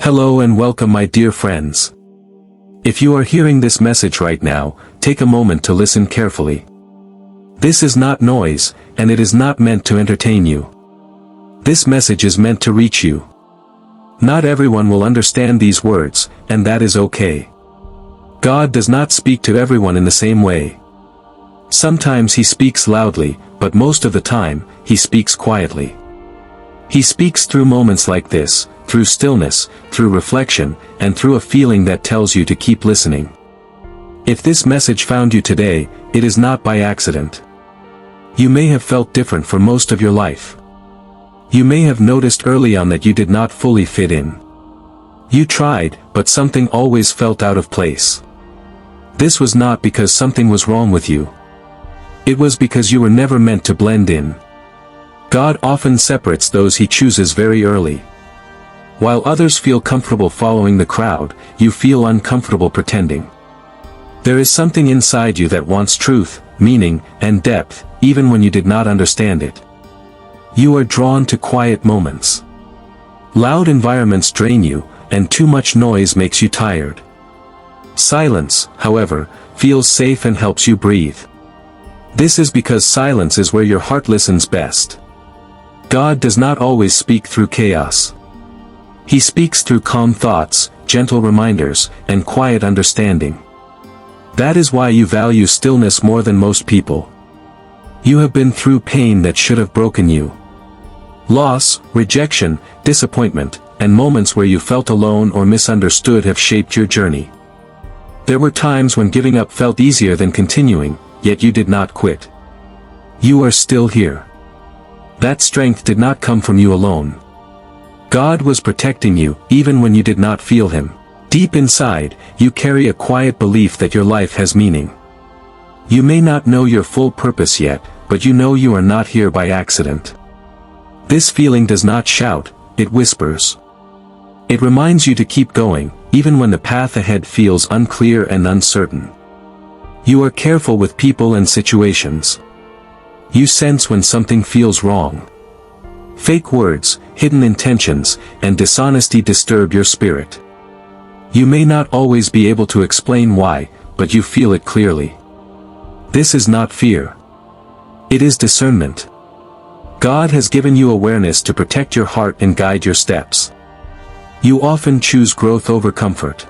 Hello and welcome, my dear friends. If you are hearing this message right now, take a moment to listen carefully. This is not noise, and it is not meant to entertain you. This message is meant to reach you. Not everyone will understand these words, and that is okay. God does not speak to everyone in the same way. Sometimes He speaks loudly, but most of the time, He speaks quietly. He speaks through moments like this, through stillness, through reflection, and through a feeling that tells you to keep listening. If this message found you today, it is not by accident. You may have felt different for most of your life. You may have noticed early on that you did not fully fit in. You tried, but something always felt out of place. This was not because something was wrong with you. It was because you were never meant to blend in. God often separates those He chooses very early. While others feel comfortable following the crowd, you feel uncomfortable pretending. There is something inside you that wants truth, meaning, and depth, even when you did not understand it. You are drawn to quiet moments. Loud environments drain you, and too much noise makes you tired. Silence, however, feels safe and helps you breathe. This is because silence is where your heart listens best. God does not always speak through chaos. He speaks through calm thoughts, gentle reminders, and quiet understanding. That is why you value stillness more than most people. You have been through pain that should have broken you. Loss, rejection, disappointment, and moments where you felt alone or misunderstood have shaped your journey. There were times when giving up felt easier than continuing, yet you did not quit. You are still here. That strength did not come from you alone. God was protecting you, even when you did not feel Him. Deep inside, you carry a quiet belief that your life has meaning. You may not know your full purpose yet, but you know you are not here by accident. This feeling does not shout, it whispers. It reminds you to keep going, even when the path ahead feels unclear and uncertain. You are careful with people and situations. You sense when something feels wrong. Fake words, hidden intentions, and dishonesty disturb your spirit. You may not always be able to explain why, but you feel it clearly. This is not fear. It is discernment. God has given you awareness to protect your heart and guide your steps. You often choose growth over comfort.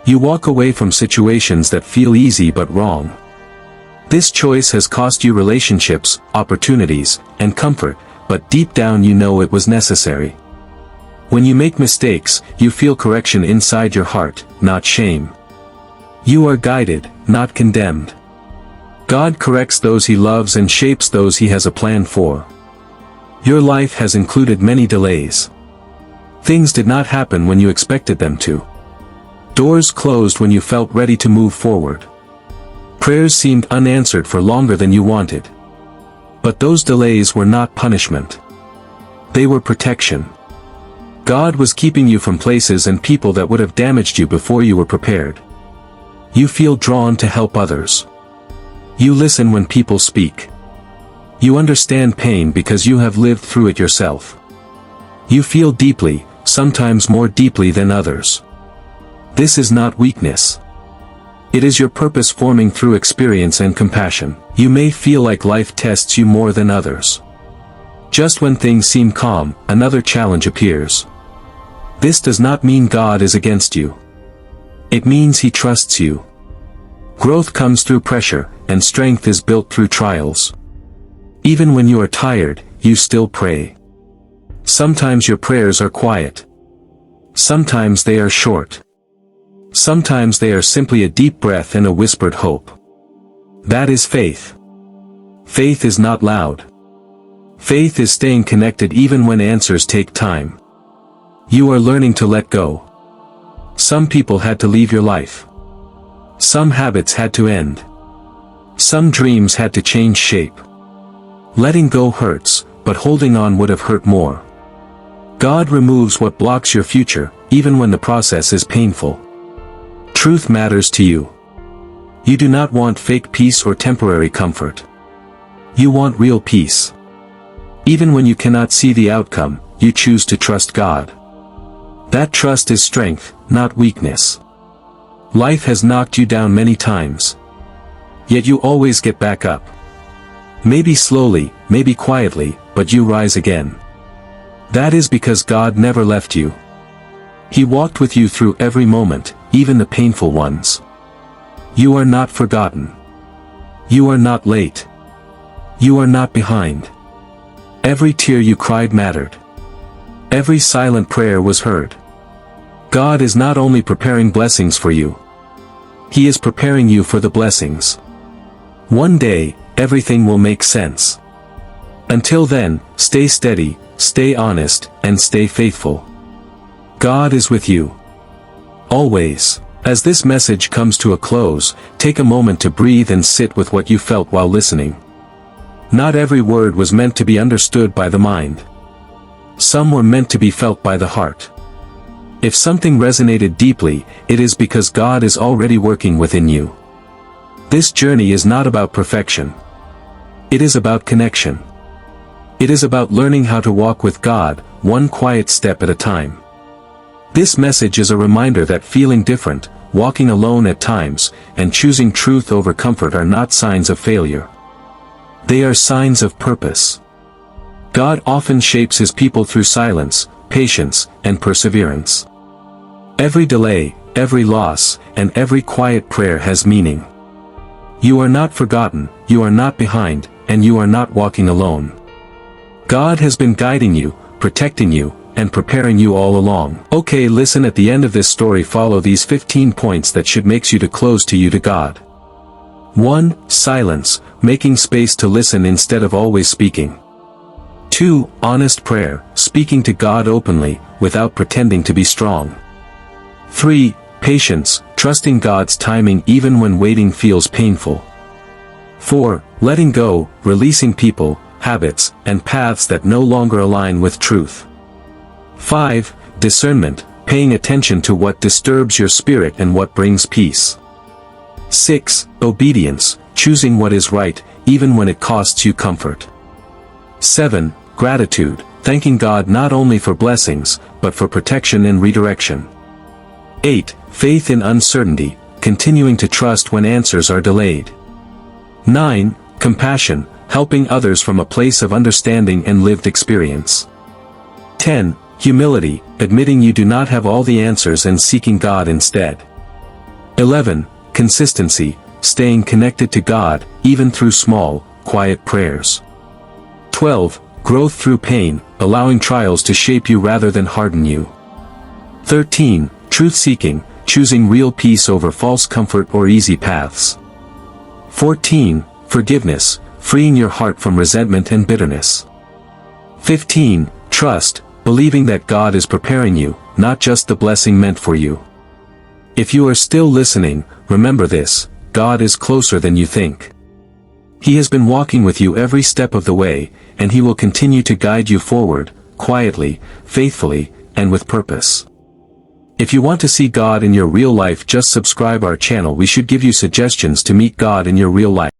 You walk away from situations that feel easy but wrong. This choice has cost you relationships, opportunities, and comfort, but deep down you know it was necessary. When you make mistakes, you feel correction inside your heart, not shame. You are guided, not condemned. God corrects those He loves and shapes those He has a plan for. Your life has included many delays. Things did not happen when you expected them to. Doors closed when you felt ready to move forward. Prayers seemed unanswered for longer than you wanted. But those delays were not punishment. They were protection. God was keeping you from places and people that would have damaged you before you were prepared. You feel drawn to help others. You listen when people speak. You understand pain because you have lived through it yourself. You feel deeply, sometimes more deeply than others. This is not weakness. It is your purpose forming through experience and compassion. You may feel like life tests you more than others. Just when things seem calm, another challenge appears. This does not mean God is against you. It means He trusts you. Growth comes through pressure, and strength is built through trials. Even when you are tired, you still pray. Sometimes your prayers are quiet. Sometimes they are short. Sometimes they are simply a deep breath and a whispered hope. That is faith. Faith is not loud. Faith is staying connected even when answers take time. You are learning to let go. Some people had to leave your life. Some habits had to end. Some dreams had to change shape. Letting go hurts, but holding on would have hurt more. God removes what blocks your future, even when the process is painful. Truth matters to you. You do not want fake peace or temporary comfort. You want real peace. Even when you cannot see the outcome, you choose to trust God. That trust is strength, not weakness. Life has knocked you down many times. Yet you always get back up. Maybe slowly, maybe quietly, but you rise again. That is because God never left you. He walked with you through every moment, even the painful ones. You are not forgotten. You are not late. You are not behind. Every tear you cried mattered. Every silent prayer was heard. God is not only preparing blessings for you. He is preparing you for the blessings. One day, everything will make sense. Until then, stay steady, stay honest, and stay faithful. God is with you. Always. As this message comes to a close, take a moment to breathe and sit with what you felt while listening. Not every word was meant to be understood by the mind. Some were meant to be felt by the heart. If something resonated deeply, it is because God is already working within you. This journey is not about perfection. It is about connection. It is about learning how to walk with God, one quiet step at a time. This message is a reminder that feeling different, walking alone at times, and choosing truth over comfort are not signs of failure. They are signs of purpose. God often shapes His people through silence, patience, and perseverance. Every delay, every loss, and every quiet prayer has meaning. You are not forgotten, you are not behind, and you are not walking alone. God has been guiding you, protecting you, and preparing you all along. Okay, listen, at the end of this story follow these 15 points that should make you to God. 1. Silence, making space to listen instead of always speaking. 2. Honest prayer, speaking to God openly, without pretending to be strong. 3. Patience, trusting God's timing even when waiting feels painful. 4. Letting go, releasing people, habits, and paths that no longer align with truth. 5. Discernment, paying attention to what disturbs your spirit and what brings peace. 6. Obedience, choosing what is right, even when it costs you comfort. 7. Gratitude, thanking God not only for blessings, but for protection and redirection. 8. Faith in uncertainty, continuing to trust when answers are delayed. 9. Compassion, helping others from a place of understanding and lived experience. 10. Humility, admitting you do not have all the answers and seeking God instead. 11. Consistency, staying connected to God, even through small, quiet prayers. 12. Growth through pain, allowing trials to shape you rather than harden you. 13. Truth-seeking, choosing real peace over false comfort or easy paths. 14. Forgiveness, freeing your heart from resentment and bitterness. 15. Trust, believing that God is preparing you, not just the blessing meant for you. If you are still listening, remember this: God is closer than you think. He has been walking with you every step of the way, and He will continue to guide you forward, quietly, faithfully, and with purpose. If you want to see God in your real life, just subscribe our channel. We should give you suggestions to meet God in your real life.